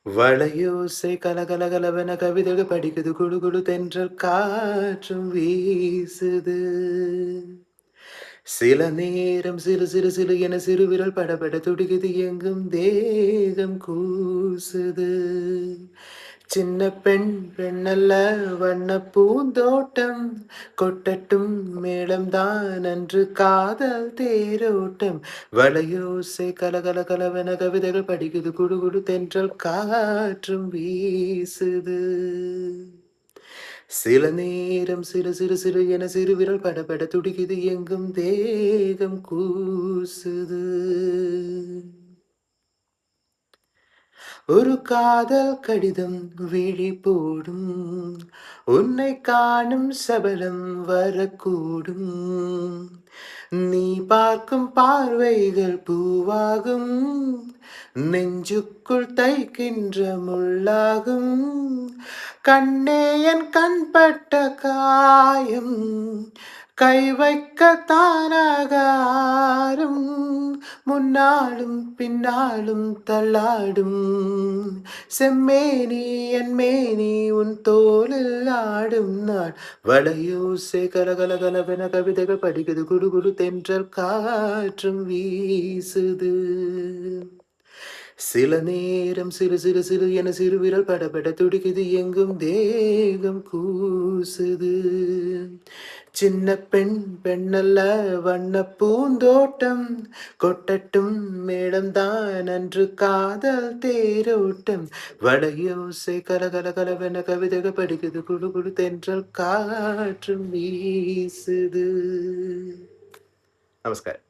வளையோசை கலகலகலவென கவிதைகள் படிக்குது குடு குடு தென்றல் காற்றும் வீசுது. சில நேரம் சிறு சிறு சிறு என சிறுவிரல் படபட துடிக்குது எங்கும் தேகம் கூசுது. சின்ன பெண் பெண்ணல்ல வண்ண பூந்தோட்டம் கொட்டட்டும் மேளம்தான் அன்று காதல் தேரோட்டம். வளையோசை கலகல கலவென கவிதைகள் படிக்குது குடு குடு தென்றல் காற்றும் வீசுது. சில நேரம் சிறு சிறு சிறு என சிறுவிரல் படபட துடிக்குது எங்கும் தேகம் கூசுது. ஒரு காதல் கடிதம் விழி போடும் உன்னை காணும் சபலம் வரக்கூடும். நீ பார்க்கும் பார்வைகள் பூவாகும் நெஞ்சுக்குள் தைக்கின்ற முள்ளாகும். கண்ணே என் கண்பட்ட காயம் கை வைக்க தானாகாரும். முன்னாலும் பின்னாலும் தள்ளாடும் செம்மேனி என் மேனி உன் தோளில் ஆடும் நாள். வளையோசை கலகலகலவென கவிதைகள் படிக்குது குடு குடு தென்றல் காற்றும் வீசுது. சில நேரம் சிறு சிறு சிறு என சிறுவிரல் படபட துடிக்குது எங்கும் தேகம் கூசுது. சின்ன பெண் பெண்ணல்ல வண்ண பூந்தோட்டம் கொட்டட்டும் மேளம்தான் அன்று காதல் தேரோட்டம். வளையோசை கலகல கலவென கவிதைகள் படிக்குது குடு குடு தென்றல் காற்றும் வீசுது. நமஸ்காரம்.